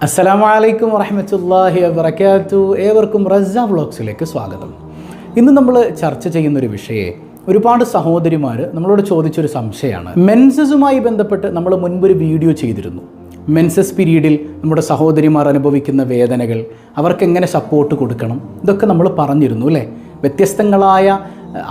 അസ്സലാമു വറഹ്മത്തുള്ളാഹി വബറകാതുഹു. ഏവർക്കും റസ്സ വ്ളോഗ്സിലേക്ക് സ്വാഗതം. ഇന്ന് നമ്മൾ ചർച്ച ചെയ്യുന്നൊരു വിഷയം ഒരുപാട് സഹോദരിമാർ നമ്മളോട് ചോദിച്ചൊരു സംശയമാണ്. മെൻസസുമായി ബന്ധപ്പെട്ട് നമ്മൾ മുൻപൊരു വീഡിയോ ചെയ്തിരുന്നു. മെൻസസ് പീരീഡിൽ നമ്മുടെ സഹോദരിമാർ അനുഭവിക്കുന്ന വേദനകൾ, അവർക്കെങ്ങനെ സപ്പോർട്ട് കൊടുക്കണം, ഇതൊക്കെ നമ്മൾ പറഞ്ഞിരുന്നു അല്ലേ. വ്യത്യസ്തങ്ങളായ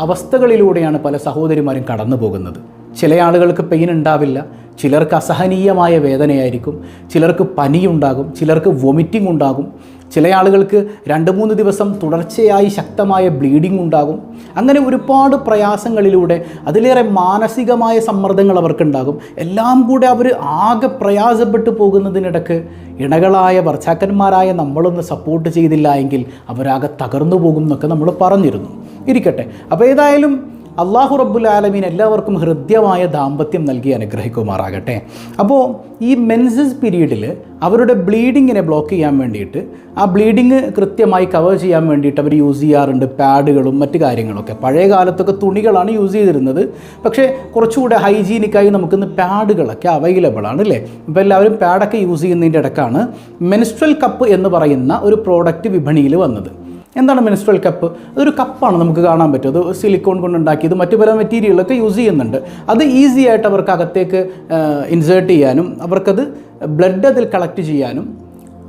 അവസ്ഥകളിലൂടെയാണ് പല സഹോദരിമാരും കടന്നു പോകുന്നത്. ചില ആളുകൾക്ക് പെയിൻ ഉണ്ടാവില്ല, ചിലർക്ക് അസഹനീയമായ വേദനയായിരിക്കും, ചിലർക്ക് പനിയുണ്ടാകും, ചിലർക്ക് വൊമിറ്റിംഗ് ഉണ്ടാകും, ചില ആളുകൾക്ക് 2-3 ദിവസം തുടർച്ചയായി ശക്തമായ ബ്ലീഡിംഗ് ഉണ്ടാകും. അങ്ങനെ ഒരുപാട് പ്രയാസങ്ങളിലൂടെ അതിലേറെ മാനസികമായ സമ്മർദ്ദങ്ങൾ അവർക്കുണ്ടാകും. എല്ലാം കൂടെ അവർ ആകെ പ്രയാസപ്പെട്ടു പോകുന്നതിനിടയ്ക്ക് ഇണകളായ ഭർത്താക്കന്മാരായ നമ്മളൊന്ന് സപ്പോർട്ട് ചെയ്തില്ല എങ്കിൽ അവരാകെ തകർന്നു പോകും എന്നൊക്കെ നമ്മൾ പറഞ്ഞിരുന്നു. ഇരിക്കട്ടെ, അപ്പോൾ ഏതായാലും അല്ലാഹു റബ്ബുൽ ആലമീൻ എല്ലാവർക്കും ഹൃദ്യമായ ദാമ്പത്യം നൽകി അനുഗ്രഹിക്കുമാറാകട്ടെ. അപ്പോൾ ഈ മെൻസസ് പീരീഡിൽ അവരുടെ ബ്ലീഡിങ്ങിനെ ബ്ലോക്ക് ചെയ്യാൻ വേണ്ടിയിട്ട്, ആ ബ്ലീഡിങ് കൃത്യമായി കവർ ചെയ്യാൻ വേണ്ടിയിട്ട് അവർ യൂസ് ചെയ്യാറുണ്ട് പാഡുകളും മറ്റു കാര്യങ്ങളൊക്കെ. പഴയ കാലത്തൊക്കെ തുണികളാണ് യൂസ് ചെയ്തിരുന്നത്, പക്ഷേ കുറച്ചുകൂടെ ഹൈജീനിക്കായി നമുക്കിന്ന് പാഡുകളൊക്കെ അവൈലബിൾ ആണ് അല്ലേ. ഇപ്പോൾ എല്ലാവരും പാഡൊക്കെ യൂസ് ചെയ്യുന്നതിൻ്റെ ഇടയ്ക്കാണ് മെൻസ്ട്രൽ കപ്പ് എന്ന് പറയുന്ന ഒരു പ്രോഡക്റ്റ് വിപണിയിൽ വന്നത്. എന്താണ് മെൻസ്ട്രൽ കപ്പ്? അതൊരു കപ്പാണ്, നമുക്ക് കാണാൻ പറ്റും. അത് സിലിക്കോൺ കൊണ്ടുണ്ടാക്കിയത്, മറ്റു പല മെറ്റീരിയലൊക്കെ യൂസ് ചെയ്യുന്നുണ്ട്. അത് ഈസി ആയിട്ട് അവർക്ക് അകത്തേക്ക് ഇൻസേർട്ട് ചെയ്യാനും അവർക്കത് ബ്ലഡ് അതിൽ കളക്ട് ചെയ്യാനും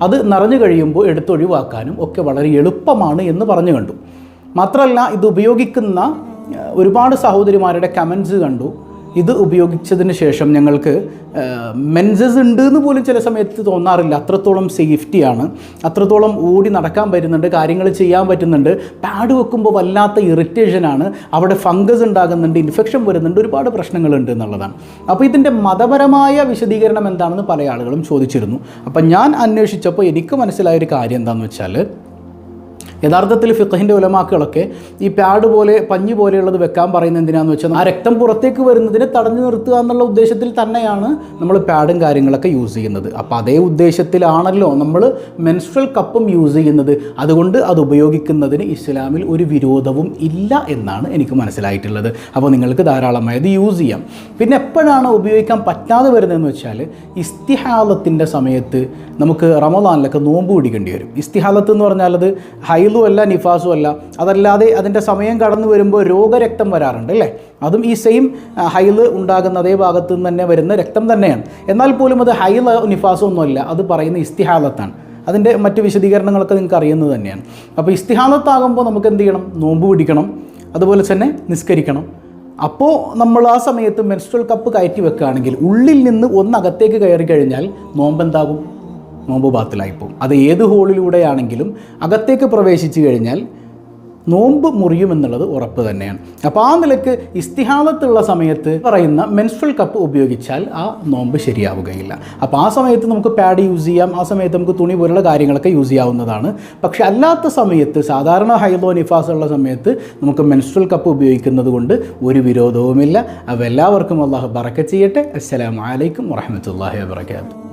അത് നിറഞ്ഞു കഴിയുമ്പോൾ എടുത്തൊഴിവാക്കാനും ഒക്കെ വളരെ എളുപ്പമാണ് എന്ന് പറഞ്ഞു കണ്ടു. മാത്രമല്ല, ഇത് ഉപയോഗിക്കുന്ന ഒരുപാട് സഹോദരിമാരുടെ കമൻസ് കണ്ടു. ഇത് ഉപയോഗിച്ചതിന് ശേഷം ഞങ്ങൾക്ക് മെൻസസ് ഉണ്ട് എന്ന് പോലും ചില സമയത്ത് തോന്നാറില്ല. അത്രത്തോളം സേഫ്റ്റിയാണ്, അത്രത്തോളം ഓടി നടക്കാൻ പറ്റുന്നുണ്ട്, കാര്യങ്ങൾ ചെയ്യാൻ പറ്റുന്നുണ്ട്. പാഡ് വെക്കുമ്പോൾ വല്ലാത്ത ഇറിറ്റേഷനാണ്, അവിടെ ഫംഗസ് ഉണ്ടാകുന്നുണ്ട്, ഇൻഫെക്ഷൻ വരുന്നുണ്ട്, ഒരുപാട് പ്രശ്നങ്ങളുണ്ട് എന്നുള്ളതാണ്. അപ്പോൾ ഇതിൻ്റെ മതപരമായ വിശദീകരണം എന്താണെന്ന് പല ആളുകളും ചോദിച്ചിരുന്നു. അപ്പം ഞാൻ അന്വേഷിച്ചപ്പോൾ എനിക്ക് മനസ്സിലായൊരു കാര്യം എന്താണെന്ന് വെച്ചാൽ, യഥാർത്ഥത്തിൽ ഫിഖഹിൻ്റെ ഉലമാക്കളൊക്കെ ഈ പാഡ് പോലെ പഞ്ഞി പോലെയുള്ളത് വെക്കാൻ പറയുന്നത് എന്തിനാണെന്ന് വെച്ചാൽ, ആ രക്തം പുറത്തേക്ക് വരുന്നതിനെ തടഞ്ഞു നിർത്തുക എന്നുള്ള ഉദ്ദേശത്തിൽ തന്നെയാണ് നമ്മൾ പാഡും കാര്യങ്ങളൊക്കെ യൂസ് ചെയ്യുന്നത്. അപ്പോൾ അതേ ഉദ്ദേശത്തിലാണല്ലോ നമ്മൾ മെൻസ്ട്രൽ കപ്പും യൂസ് ചെയ്യുന്നത്. അതുകൊണ്ട് അത് ഉപയോഗിക്കുന്നതിന് ഇസ്ലാമിൽ ഒരു വിരോധവും ഇല്ല എന്നാണ് എനിക്ക് മനസ്സിലായിട്ടുള്ളത്. അപ്പോൾ നിങ്ങൾക്ക് ധാരാളമായത് യൂസ് ചെയ്യാം. പിന്നെ എപ്പോഴാണ് ഉപയോഗിക്കാൻ പറ്റാതെ വരുന്നതെന്ന് വെച്ചാൽ, ഇസ്തിഹാലത്തിൻ്റെ സമയത്ത് നമുക്ക് റമദാനിലൊക്കെ നോമ്പ് പിടിക്കേണ്ടി വരും. ഇസ്തിഹാലത്ത് എന്ന് പറഞ്ഞാൽ അത് ഹൈലും അല്ല നിഫാസും അല്ല. അതല്ലാതെ അതിൻ്റെ സമയം കടന്നു വരുമ്പോൾ രോഗരക്തം വരാറുണ്ട് അല്ലേ. അതും ഈ സെയിം ഹൈല് ഉണ്ടാകുന്ന അതേ ഭാഗത്തു നിന്ന് തന്നെ വരുന്ന രക്തം തന്നെയാണ്. എന്നാൽ പോലും അത് ഹൈലോ നിഫാസോ ഒന്നുമല്ല, അത് പറയുന്ന ഇസ്തിഹാലത്താണ്. അതിൻ്റെ മറ്റ് വിശദീകരണങ്ങളൊക്കെ നിങ്ങൾക്ക് അറിയുന്നത് തന്നെയാണ്. അപ്പോൾ ഇസ്തിഹാലത്താകുമ്പോൾ നമുക്ക് എന്ത് ചെയ്യണം? നോമ്പ് പിടിക്കണം, അതുപോലെ തന്നെ നിസ്കരിക്കണം. അപ്പോൾ നമ്മൾ ആ സമയത്ത് മെൻസ്ട്രൽ കപ്പ് കയറ്റി വെക്കുകയാണെങ്കിൽ ഉള്ളിൽ നിന്ന് ഒന്നകത്തേക്ക് കയറി കഴിഞ്ഞാൽ നോമ്പെന്താകും? നോമ്പ് ബാത്തിലായിപ്പോവും. അത് ഏത് ഹോളിലൂടെയാണെങ്കിലും അകത്തേക്ക് പ്രവേശിച്ചു കഴിഞ്ഞാൽ നോമ്പ് മുറിയുമെന്നുള്ളത് ഉറപ്പ് തന്നെയാണ്. അപ്പോൾ ആ നിലക്ക് ഇസ്തിഹാലത്തുള്ള സമയത്ത് പറയുന്ന മെൻസ്ട്രൽ കപ്പ് ഉപയോഗിച്ചാൽ ആ നോമ്പ് ശരിയാവുകയില്ല. അപ്പോൾ ആ സമയത്ത് നമുക്ക് പാഡ് യൂസ് ചെയ്യാം, ആ സമയത്ത് നമുക്ക് തുണി പോലുള്ള കാര്യങ്ങളൊക്കെ യൂസ് ചെയ്യാവുന്നതാണ്. പക്ഷെ അല്ലാത്ത സമയത്ത്, സാധാരണ ഹൈദോ നിഫാസ് ഉള്ള സമയത്ത് നമുക്ക് മെൻസ്ട്രൽ കപ്പ് ഉപയോഗിക്കുന്നത് കൊണ്ട് ഒരു വിരോധവുമില്ല. അപ്പോൾ എല്ലാവർക്കും അല്ലാഹു ബറക്കത്ത് ചെയ്യട്ടെ. അസ്സലാമു അലൈക്കും വറഹ്മത്തുള്ളാഹി വബറകാതുഹു.